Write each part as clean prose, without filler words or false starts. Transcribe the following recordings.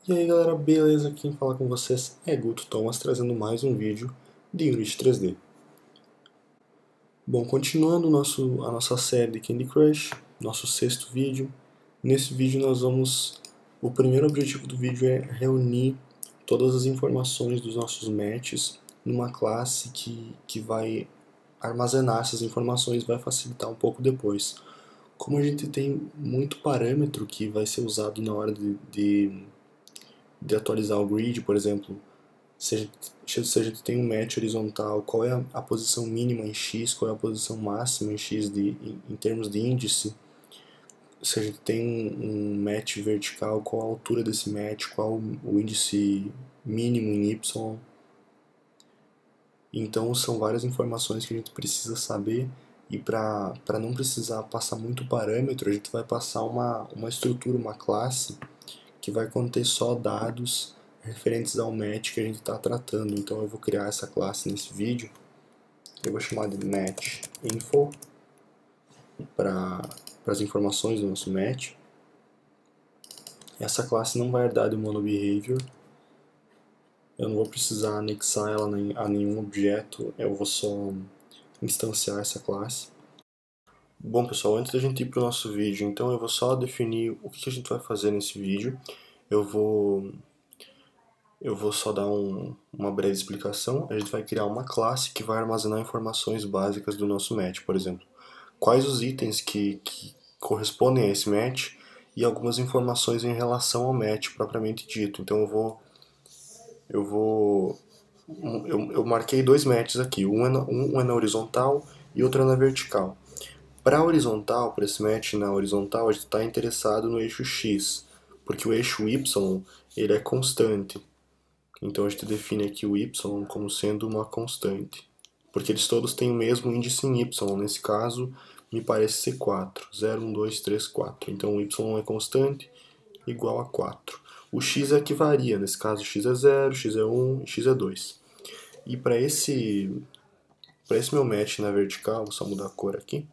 E aí galera, beleza? Quem fala com vocês é Guto Thomas, trazendo mais um vídeo de Unity 3D. Bom, continuando a nossa série de Candy Crush, nosso sexto vídeo. Nesse vídeo o primeiro objetivo do vídeo é reunir todas as informações dos nossos matches numa classe que vai armazenar essas informações, vai facilitar um pouco depois. Como a gente tem muito parâmetro que vai ser usado na hora de atualizar o grid, por exemplo, se a gente tem um match horizontal, qual é a posição mínima em x, qual é a posição máxima em x em termos de índice. Se a gente tem um match vertical, qual a altura desse match, qual o índice mínimo em y. Então são várias informações que a gente precisa saber, e para não precisar passar muito parâmetro, a gente vai passar uma estrutura, uma classe, que vai conter só dados referentes ao match que a gente está tratando. Então eu vou criar essa classe nesse vídeo, eu vou chamar de match_info para as informações do nosso match. Essa classe não vai herdar de monoBehavior, eu não vou precisar anexar ela a nenhum objeto, eu vou só instanciar essa classe. Bom pessoal, antes da gente ir para o nosso vídeo, então eu vou só definir o que a gente vai fazer nesse vídeo. Eu vou só dar uma breve explicação. A gente vai criar uma classe que vai armazenar informações básicas do nosso match, por exemplo, quais os itens que correspondem a esse match e algumas informações em relação ao match propriamente dito. Então eu marquei dois matches aqui, um é na horizontal e outro é na vertical. Para a horizontal, para esse match na horizontal, a gente está interessado no eixo x, porque o eixo y ele é constante. Então a gente define aqui o y como sendo uma constante, porque eles todos têm o mesmo índice em y, nesse caso me parece ser 4, 0, 1, 2, 3, 4. Então o y é constante, igual a 4. O x é que varia, nesse caso x é 0, x é 1 e x é 2. E para esse meu match na vertical, vou só mudar a cor aqui,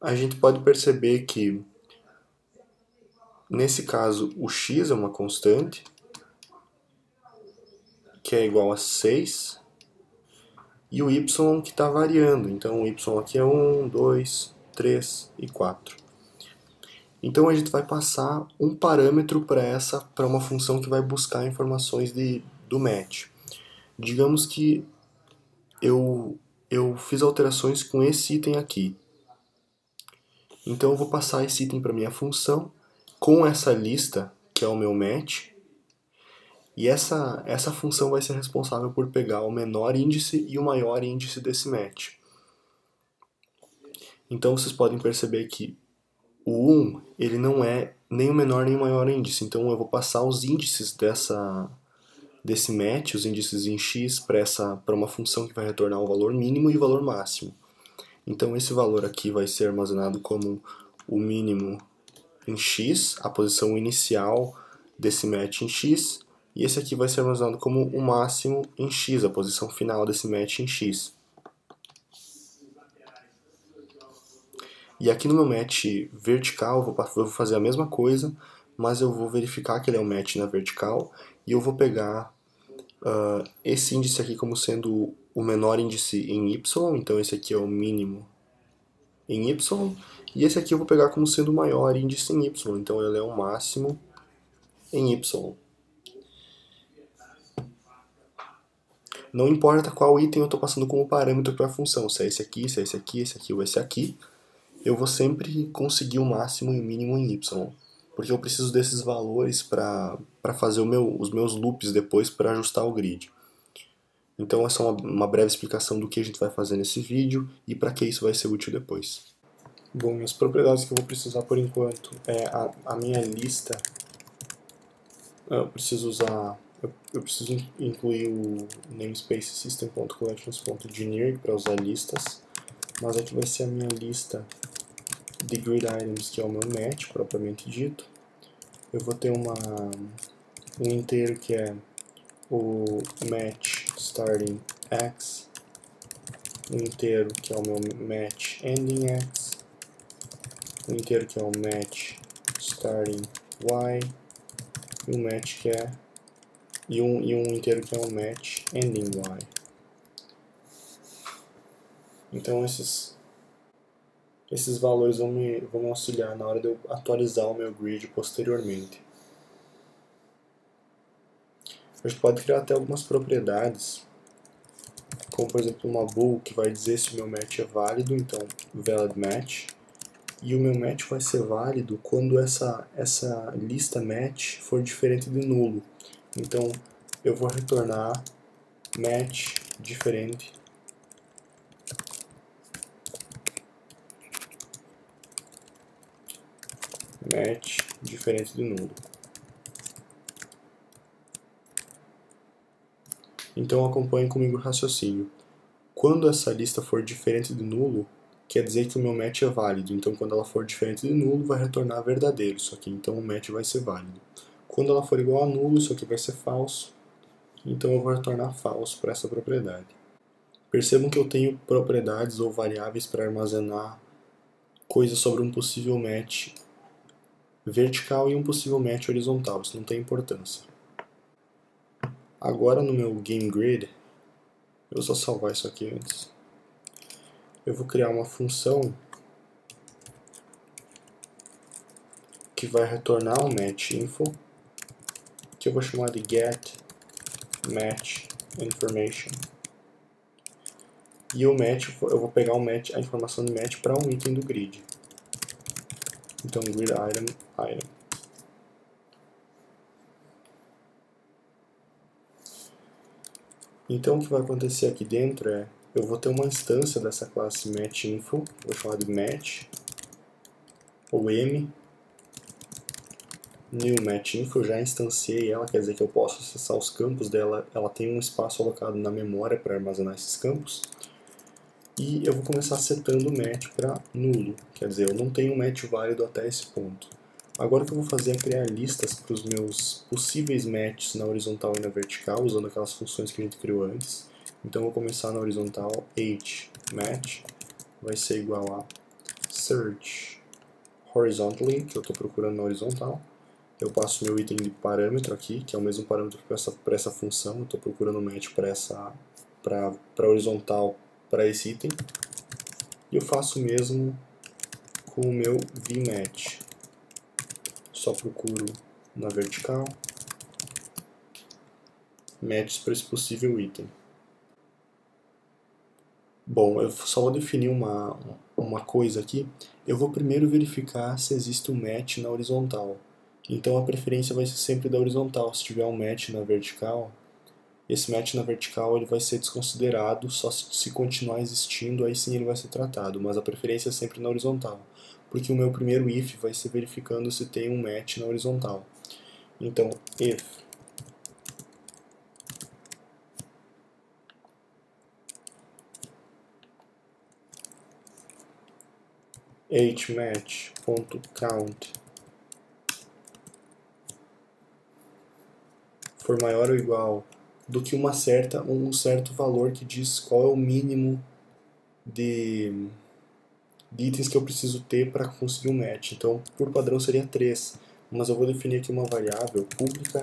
a gente pode perceber que nesse caso o x é uma constante, que é igual a 6, e o y que está variando. Então o y aqui é 1, 2, 3 e 4. Então a gente vai passar um parâmetro para uma função que vai buscar informações do match. Digamos que eu fiz alterações com esse item aqui. Então eu vou passar esse item para minha função com essa lista, que é o meu match, e essa função vai ser responsável por pegar o menor índice e o maior índice desse match. Então vocês podem perceber que o 1 ele não é nem o menor nem o maior índice, então eu vou passar os índices desse match, os índices em x, para uma função que vai retornar o valor mínimo e o valor máximo. Então esse valor aqui vai ser armazenado como o mínimo em x, a posição inicial desse match em x, e esse aqui vai ser armazenado como o máximo em x, a posição final desse match em x. E aqui no meu match vertical eu vou fazer a mesma coisa, mas eu vou verificar que ele é um match na vertical, e eu vou pegar esse índice aqui como sendo o menor índice em y, então esse aqui é o mínimo em y, e esse aqui eu vou pegar como sendo o maior índice em y, então ele é o máximo em y. Não importa qual item eu estou passando como parâmetro para a função, se é esse aqui, se é esse aqui, esse aqui ou esse aqui, eu vou sempre conseguir o máximo e o mínimo em y, porque eu preciso desses valores para fazer os meus loops depois para ajustar o grid. Então essa é uma breve explicação do que a gente vai fazer nesse vídeo e para que isso vai ser útil depois. Bom, as propriedades que eu vou precisar por enquanto é a minha lista. Eu preciso incluir o namespace system.collections.generic para usar listas, mas aqui vai ser a minha lista de grid items, que é o meu match propriamente dito. Eu vou ter um inteiro que é o match starting x, um inteiro que é o meu match ending x, um inteiro que é o match starting y e um match que é e um inteiro que é um match ending y. Então esses valores vão me auxiliar na hora de eu atualizar o meu grid posteriormente. A gente pode criar até algumas propriedades, como por exemplo uma bool que vai dizer se o meu match é válido, então valid match, e o meu match vai ser válido quando essa lista match for diferente de nulo. Então eu vou retornar match diferente de nulo. Então acompanhe comigo o raciocínio. Quando essa lista for diferente de nulo, quer dizer que o meu match é válido. Então quando ela for diferente de nulo, vai retornar verdadeiro isso aqui. Então o match vai ser válido. Quando ela for igual a nulo, isso aqui vai ser falso. Então eu vou retornar falso para essa propriedade. Percebam que eu tenho propriedades ou variáveis para armazenar coisas sobre um possível match vertical e um possível match horizontal. Isso não tem importância. Agora no meu GameGrid, eu vou só salvar isso aqui antes. Eu vou criar uma função que vai retornar um match info, que eu vou chamar de getMatchInformation. E o match, eu vou pegar a informação de match para um item do grid. Então grid item. Então o que vai acontecer aqui dentro é, eu vou ter uma instância dessa classe matchInfo, vou chamar de match, ou m, new matchInfo, eu já instanciei ela, quer dizer que eu posso acessar os campos dela, ela tem um espaço alocado na memória para armazenar esses campos. E eu vou começar setando o match para nulo, quer dizer, eu não tenho um match válido até esse ponto. Agora o que eu vou fazer é criar listas para os meus possíveis matches na horizontal e na vertical, usando aquelas funções que a gente criou antes. Então eu vou começar na horizontal, hMatch vai ser igual a search horizontally, que eu estou procurando na horizontal. Eu passo meu item de parâmetro aqui, que é o mesmo parâmetro para essa função, eu estou procurando um match para horizontal para esse item. E eu faço o mesmo com o meu vMatch. Só procuro na vertical matches para esse possível item. Bom, eu só vou definir uma coisa aqui. Eu vou primeiro verificar se existe um match na horizontal. Então a preferência vai ser sempre da horizontal. Se tiver um match na vertical, esse match na vertical ele vai ser desconsiderado, só se continuar existindo, aí sim ele vai ser tratado, mas a preferência é sempre na horizontal, porque o meu primeiro if vai ser verificando se tem um match na horizontal. Então, if hmatch.count for maior ou igual do que um certo valor que diz qual é o mínimo de itens que eu preciso ter para conseguir um match. Então, por padrão seria 3, mas eu vou definir aqui uma variável pública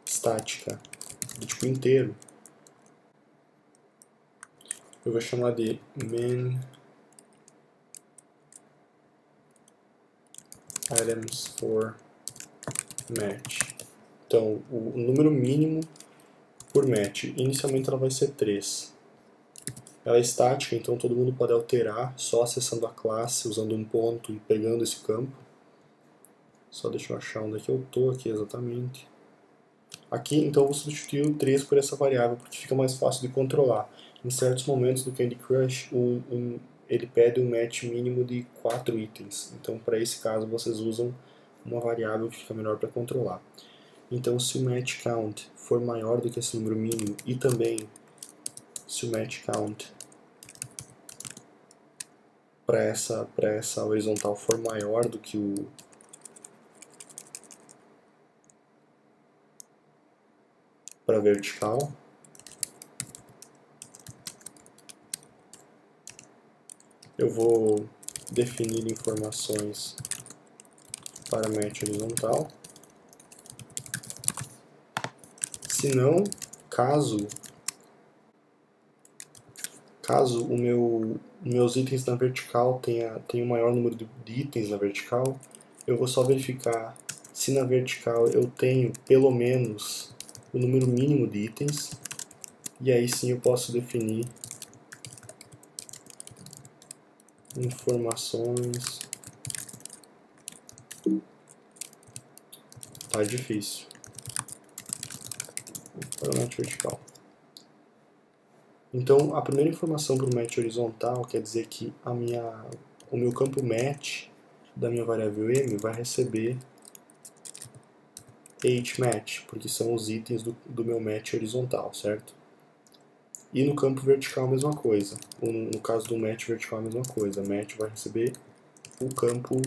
estática do tipo inteiro. Eu vou chamar de min items for match. Então, o número mínimo por match. Inicialmente ela vai ser 3. Ela é estática, então todo mundo pode alterar só acessando a classe, usando um ponto e pegando esse campo. Só deixa eu achar onde é que eu estou aqui exatamente. Aqui, então, eu vou substituir o 3 por essa variável, porque fica mais fácil de controlar. Em certos momentos do Candy Crush, ele pede um match mínimo de 4 itens. Então, para esse caso, vocês usam uma variável que fica melhor para controlar. Então, se o match count for maior do que esse número mínimo, e também se o match count para essa horizontal for maior do que o para vertical, eu vou definir informações para match horizontal. Se não, caso meus itens na vertical tenha o maior número de itens na vertical, eu vou só verificar se na vertical eu tenho pelo menos o número mínimo de itens, e aí sim eu posso definir informações. Tá difícil. Para o match vertical. Então, a primeira informação para o match horizontal quer dizer que o meu campo match da minha variável m vai receber hmatch, porque são os itens do meu match horizontal, certo? E no campo vertical a mesma coisa. No caso do match vertical a mesma coisa. Match vai receber o campo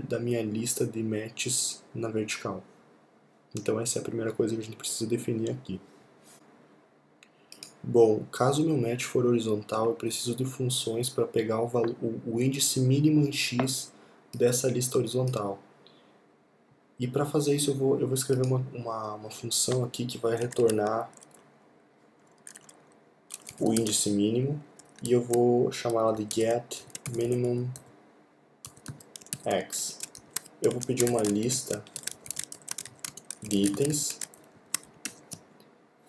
da minha lista de matches na vertical. Então essa é a primeira coisa que a gente precisa definir aqui. Bom, caso o meu match for horizontal, eu preciso de funções para pegar o índice mínimo em x dessa lista horizontal. E para fazer isso eu vou escrever uma função aqui que vai retornar o índice mínimo, e eu vou chamá-la de getMinimumX. Eu vou pedir uma lista de itens,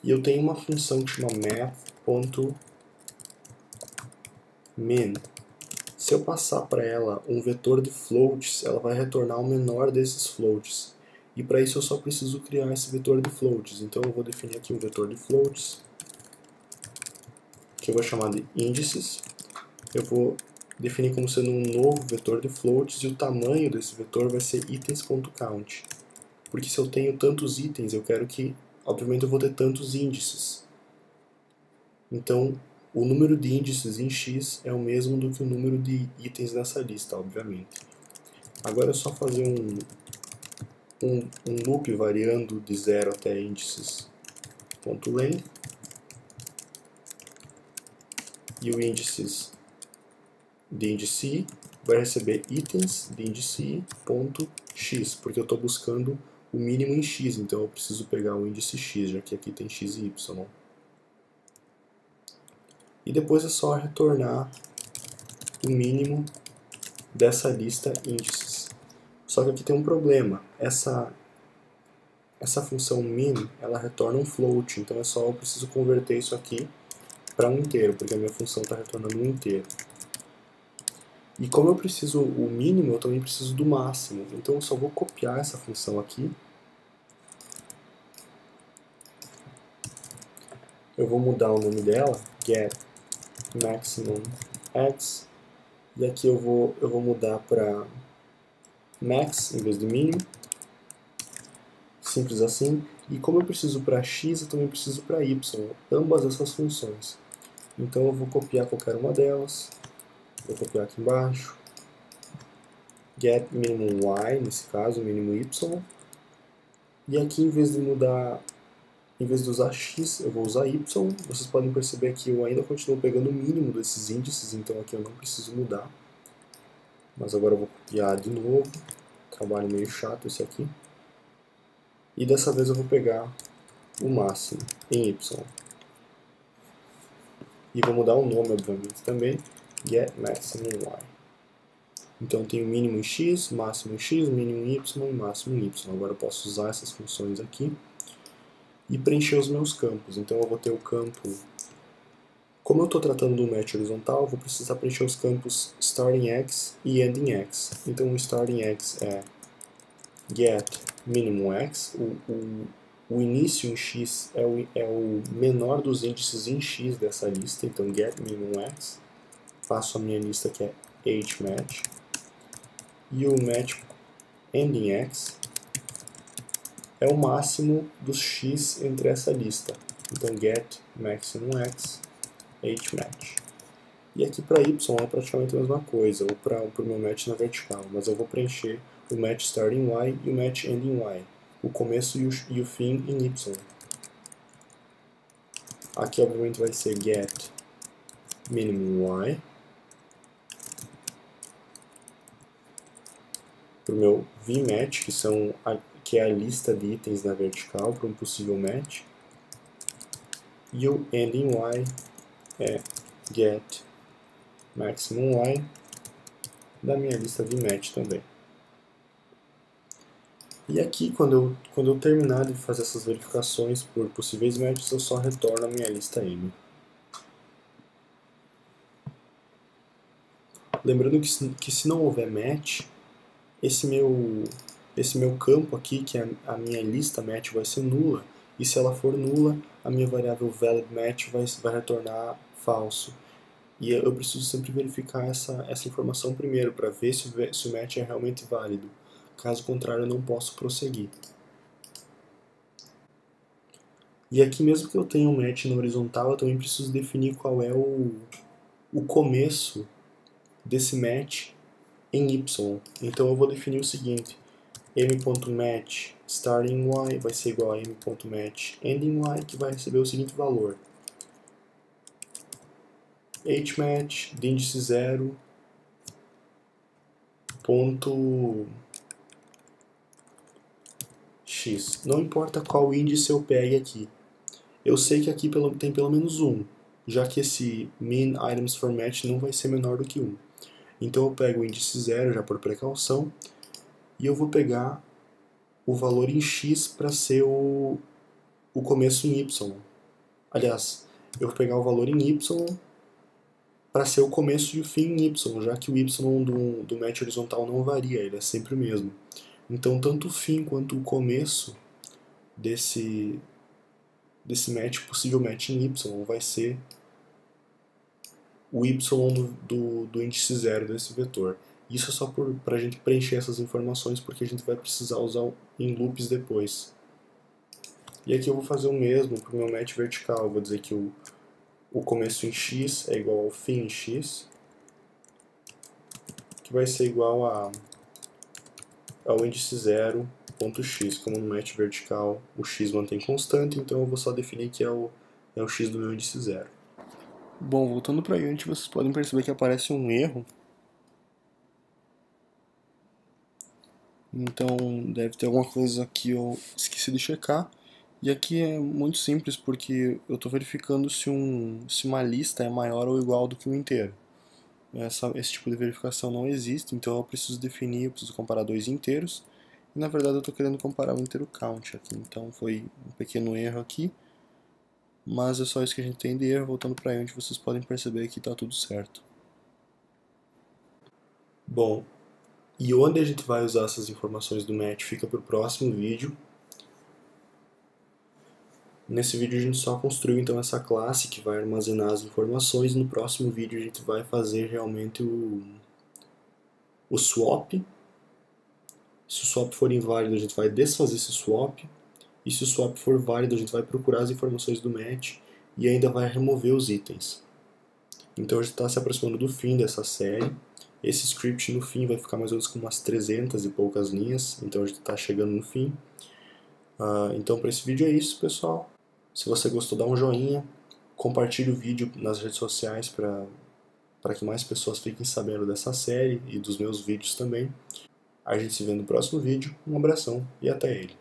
e eu tenho uma função que chama math.min. Se eu passar para ela um vetor de floats, ela vai retornar o menor desses floats. E para isso eu só preciso criar esse vetor de floats. Então eu vou definir aqui um vetor de floats, que eu vou chamar de índices. Eu vou definir como sendo um novo vetor de floats, e o tamanho desse vetor vai ser itens.count. Porque se eu tenho tantos itens, eu quero que, obviamente, eu vou ter tantos índices. Então, o número de índices em x é o mesmo do que o número de itens nessa lista, obviamente. Agora é só fazer um loop variando de 0 até índices.length, e o índices de índice i vai receber itens de índice i.x, porque eu estou buscando o mínimo em x, então eu preciso pegar o índice x, já que aqui tem x e y. E depois é só retornar o mínimo dessa lista índices. Só que aqui tem um problema. Essa função min, ela retorna um float, então eu preciso converter isso aqui para um inteiro, porque a minha função está retornando um inteiro. E como eu preciso o mínimo, eu também preciso do máximo. Então eu só vou copiar essa função aqui. Eu vou mudar o nome dela, getMaximumX, e aqui eu vou mudar para max em vez de mínimo. Simples assim. E como eu preciso para x, eu também preciso para y, ambas essas funções. Então eu vou copiar qualquer uma delas. Vou copiar aqui embaixo. GetMinimumY, nesse caso, mínimo y. E aqui, em vez de usar x, eu vou usar y. Vocês podem perceber que eu ainda continuo pegando o mínimo desses índices, então aqui eu não preciso mudar. Mas agora eu vou copiar de novo. Trabalho meio chato esse aqui. E dessa vez eu vou pegar o máximo em y. E vou mudar o nome, obviamente, também. GetMaximumY. Então eu tenho mínimo em x, máximo em x, mínimo em y e máximo em y. Agora eu posso usar essas funções aqui e preencher os meus campos. Então eu vou ter o campo... Como eu estou tratando do match horizontal, eu vou precisar preencher os campos startingX e endingX. Então o startingX é getMinimumX. O início em x é o menor dos índices em x dessa lista, então getMinimumX. Faço a minha lista que é hmatch. E o match endingX é o máximo dos x entre essa lista. Então getMaximumX, hmatch. E aqui para y é praticamente a mesma coisa, ou para o meu match na vertical, mas eu vou preencher o match starting y e o match ending y, o começo e o fim em y. Aqui obviamente vai ser getMinimumY. para o meu vMatch, que é a lista de itens na vertical para um possível match. E o ending y é get maximum y da minha lista vMatch também. E aqui, quando eu terminar de fazer essas verificações por possíveis matches, eu só retorno a minha lista M. Lembrando que se não houver match, esse meu campo aqui, que é a minha lista match, vai ser nula. E se ela for nula, a minha variável validMatch vai retornar falso. E eu preciso sempre verificar essa informação primeiro, para ver se o match é realmente válido. Caso contrário, eu não posso prosseguir. E aqui, mesmo que eu tenha um match na horizontal, eu também preciso definir qual é o começo desse match em y. Então eu vou definir o seguinte: m.match starting y vai ser igual a m.match ending y, que vai receber o seguinte valor: hmatch de índice 0 ponto x. Não importa qual índice eu pegue aqui. Eu sei que aqui tem pelo menos 1, já que esse min items for match não vai ser menor do que 1. Então eu pego o índice 0, já por precaução, e eu vou pegar o valor em x para ser o começo em y. Aliás, eu vou pegar o valor em y para ser o começo e o fim em y, já que o y do match horizontal não varia, ele é sempre o mesmo. Então, tanto o fim quanto o começo desse match, possível match em y, vai ser o y do índice 0 desse vetor. Isso é só para a gente preencher essas informações, porque a gente vai precisar usar em loops depois. E aqui eu vou fazer o mesmo para o meu match vertical. Eu vou dizer que o começo em x é igual ao fim em x, que vai ser igual ao índice 0.x. Como no match vertical o x mantém constante, então eu vou só definir que é o x do meu índice 0. Bom, voltando para Unity, vocês podem perceber que aparece um erro. Então deve ter alguma coisa que eu esqueci de checar. E aqui é muito simples, porque eu estou verificando se uma lista é maior ou igual do que um inteiro. Esse tipo de verificação não existe, então eu preciso comparar dois inteiros. E na verdade eu estou querendo comparar o inteiro count aqui, então foi um pequeno erro aqui. Mas é só isso que a gente tem de erro. Voltando para Unity, vocês podem perceber que está tudo certo. Bom, e onde a gente vai usar essas informações do match fica para o próximo vídeo. Nesse vídeo a gente só construiu então essa classe que vai armazenar as informações. No próximo vídeo a gente vai fazer realmente o swap. Se o swap for inválido, a gente vai desfazer esse swap. E se o swap for válido, a gente vai procurar as informações do match e ainda vai remover os itens. Então a gente está se aproximando do fim dessa série. Esse script no fim vai ficar mais ou menos com umas 300 e poucas linhas, então a gente está chegando no fim. Então para esse vídeo é isso, pessoal. Se você gostou, dá um joinha, compartilhe o vídeo nas redes sociais para que mais pessoas fiquem sabendo dessa série e dos meus vídeos também. A gente se vê no próximo vídeo, um abração e até ele.